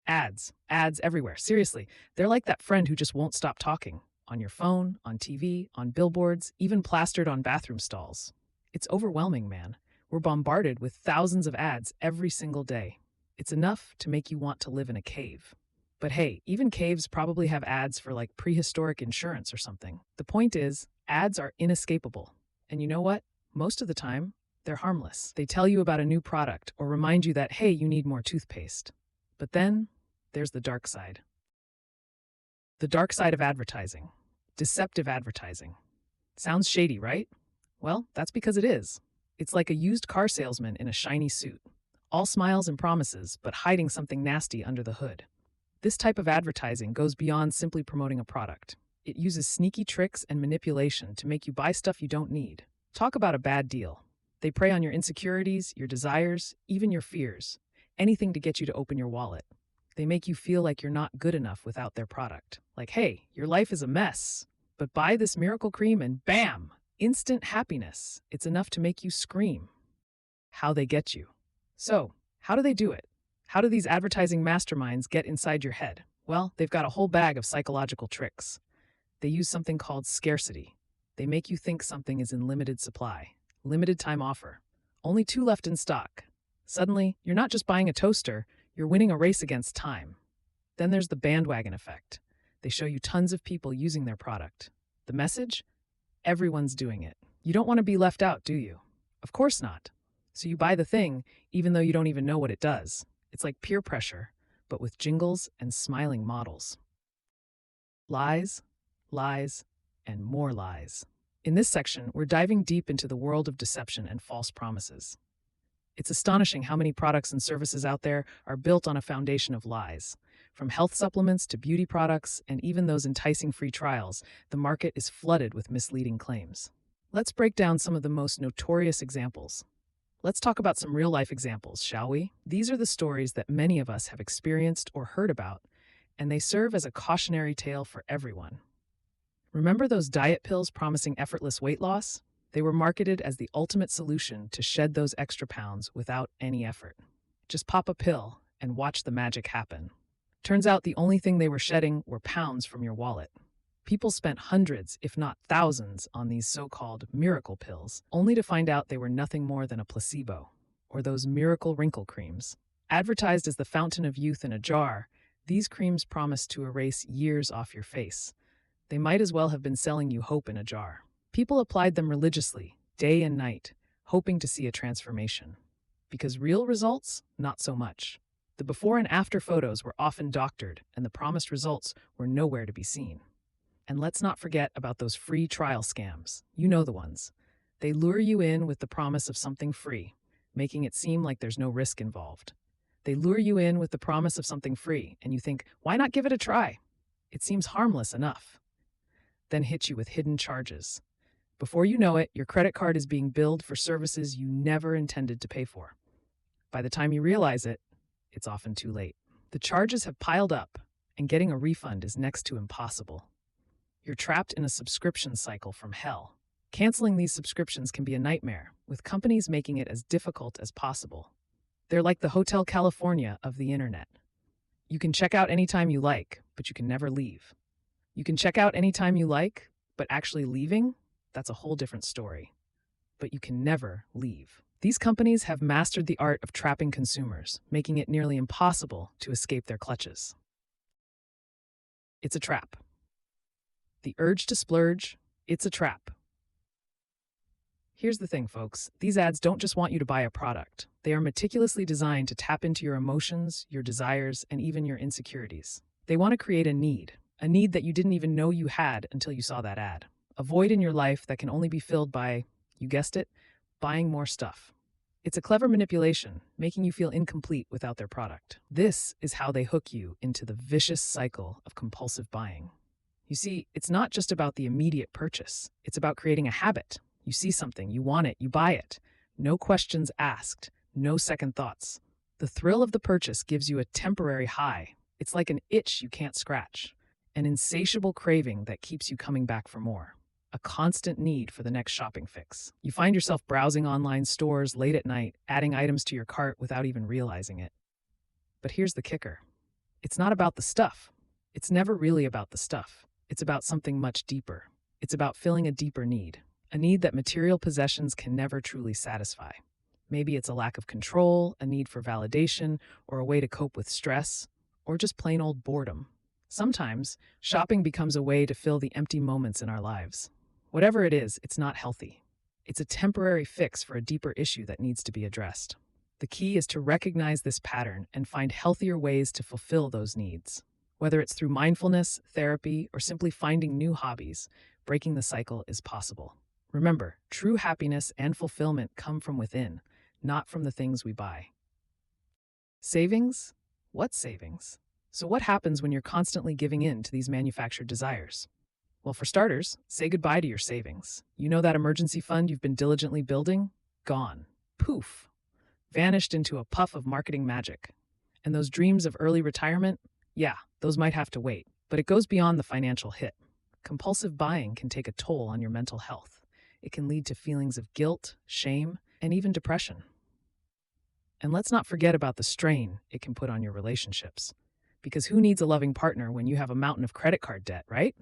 Ads everywhere. Seriously, they're like that friend who just won't stop talking. On your phone, on TV, on billboards, even plastered on bathroom stalls. It's overwhelming, man. We're bombarded with thousands of ads every single day. It's enough to make you want to live in a cave. But hey, even caves probably have ads for like prehistoric insurance or something. The point is, ads are inescapable. And you know what? Most of the time, they're harmless. They tell you about a new product or remind you that, hey, you need more toothpaste. But then, there's the dark side. The dark side of advertising. Deceptive advertising. Sounds shady, right? Well, that's because it is. It's like a used car salesman in a shiny suit. All smiles and promises, but hiding something nasty under the hood. This type of advertising goes beyond simply promoting a product. It uses sneaky tricks and manipulation to make you buy stuff you don't need. Talk about a bad deal. They prey on your insecurities, your desires, even your fears. Anything to get you to open your wallet. They make you feel like you're not good enough without their product. Like, hey, your life is a mess, but buy this miracle cream and bam! Instant happiness. It's enough to make you scream. How they get you. So, how do they do it? How do these advertising masterminds get inside your head? Well, they've got a whole bag of psychological tricks. They use something called scarcity. They make you think something is in limited supply, limited time offer, only 2 left in stock. Suddenly, you're not just buying a toaster, you're winning a race against time. Then there's the bandwagon effect. They show you tons of people using their product. The message? Everyone's doing it. You don't want to be left out, do you? Of course not. So you buy the thing, even though you don't even know what it does. It's like peer pressure, but with jingles and smiling models. Lies, lies, and more lies. In this section, we're diving deep into the world of deception and false promises. It's astonishing how many products and services out there are built on a foundation of lies. From health supplements to beauty products and even those enticing free trials, the market is flooded with misleading claims. Let's break down some of the most notorious examples. Let's talk about some real-life examples, shall we? These are the stories that many of us have experienced or heard about, and they serve as a cautionary tale for everyone. Remember those diet pills promising effortless weight loss? They were marketed as the ultimate solution to shed those extra pounds without any effort. Just pop a pill and watch the magic happen. Turns out the only thing they were shedding were pounds from your wallet. People spent hundreds, if not thousands, on these so-called miracle pills, only to find out they were nothing more than a placebo, or those miracle wrinkle creams. Advertised as the fountain of youth in a jar, these creams promise to erase years off your face. They might as well have been selling you hope in a jar. People applied them religiously, day and night, hoping to see a transformation. Because real results, not so much. The before and after photos were often doctored, and the promised results were nowhere to be seen. And let's not forget about those free trial scams. You know the ones. They lure you in with the promise of something free, making it seem like there's no risk involved. They lure you in with the promise of something free, and you think, why not give it a try? It seems harmless enough. Then hit you with hidden charges. Before you know it, your credit card is being billed for services you never intended to pay for. By the time you realize it, it's often too late. The charges have piled up, and getting a refund is next to impossible. You're trapped in a subscription cycle from hell. Canceling these subscriptions can be a nightmare, with companies making it as difficult as possible. They're like the Hotel California of the internet. You can check out anytime you like, but you can never leave. You can check out anytime you like, but actually leaving? That's a whole different story. But you can never leave. These companies have mastered the art of trapping consumers, making it nearly impossible to escape their clutches. It's a trap. The urge to splurge, it's a trap. Here's the thing, folks. These ads don't just want you to buy a product. They are meticulously designed to tap into your emotions, your desires, and even your insecurities. They want to create a need that you didn't even know you had until you saw that ad. A void in your life that can only be filled by, you guessed it, buying more stuff. It's a clever manipulation, making you feel incomplete without their product. This is how they hook you into the vicious cycle of compulsive buying. You see, it's not just about the immediate purchase. It's about creating a habit. You see something, you want it, you buy it. No questions asked, no second thoughts. The thrill of the purchase gives you a temporary high. It's like an itch you can't scratch, an insatiable craving that keeps you coming back for more. A constant need for the next shopping fix. You find yourself browsing online stores late at night, adding items to your cart without even realizing it. But here's the kicker. It's not about the stuff. It's never really about the stuff. It's about something much deeper. It's about filling a deeper need, a need that material possessions can never truly satisfy. Maybe it's a lack of control, a need for validation, or a way to cope with stress, or just plain old boredom. Sometimes, shopping becomes a way to fill the empty moments in our lives. Whatever it is, it's not healthy. It's a temporary fix for a deeper issue that needs to be addressed. The key is to recognize this pattern and find healthier ways to fulfill those needs. Whether it's through mindfulness, therapy, or simply finding new hobbies, breaking the cycle is possible. Remember, true happiness and fulfillment come from within, not from the things we buy. Savings? What savings? So what happens when you're constantly giving in to these manufactured desires? Well, for starters, say goodbye to your savings. You know that emergency fund you've been diligently building? Gone. Poof. Vanished into a puff of marketing magic. And those dreams of early retirement? Yeah, those might have to wait. But it goes beyond the financial hit. Compulsive buying can take a toll on your mental health. It can lead to feelings of guilt, shame, and even depression. And let's not forget about the strain it can put on your relationships. Because who needs a loving partner when you have a mountain of credit card debt, right?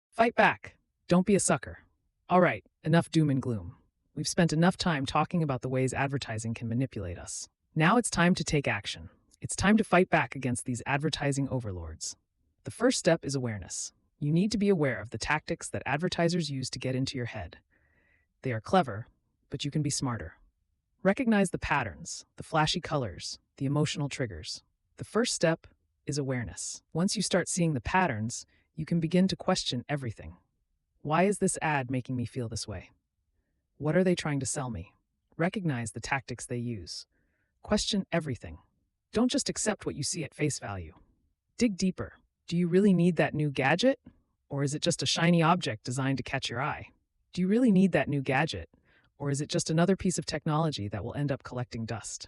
Fight back. Don't be a sucker. All right, enough doom and gloom. We've spent enough time talking about the ways advertising can manipulate us. Now it's time to take action. It's time to fight back against these advertising overlords. The first step is awareness. You need to be aware of the tactics that advertisers use to get into your head. They are clever, but you can be smarter. Recognize the patterns, the flashy colors, the emotional triggers. The first step is awareness. Once you start seeing the patterns, you can begin to question everything. Why is this ad making me feel this way? What are they trying to sell me? Recognize the tactics they use. Question everything. Don't just accept what you see at face value. Dig deeper. Do you really need that new gadget? Or is it just a shiny object designed to catch your eye? Do you really need that new gadget? Or is it just another piece of technology that will end up collecting dust?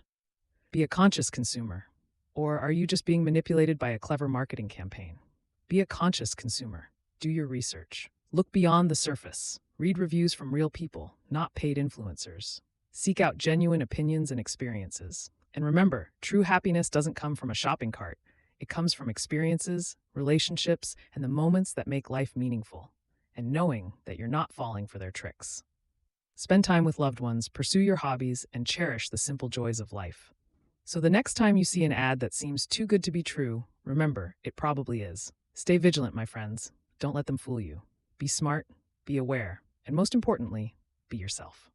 Be a conscious consumer. Or are you just being manipulated by a clever marketing campaign? Be a conscious consumer. Do your research. Look beyond the surface. Read reviews from real people, not paid influencers. Seek out genuine opinions and experiences. And remember, true happiness doesn't come from a shopping cart. It comes from experiences, relationships, and the moments that make life meaningful. And knowing that you're not falling for their tricks. Spend time with loved ones, pursue your hobbies, and cherish the simple joys of life. So the next time you see an ad that seems too good to be true, remember, it probably is. Stay vigilant, my friends. Don't let them fool you. Be smart, be aware, and most importantly, be yourself.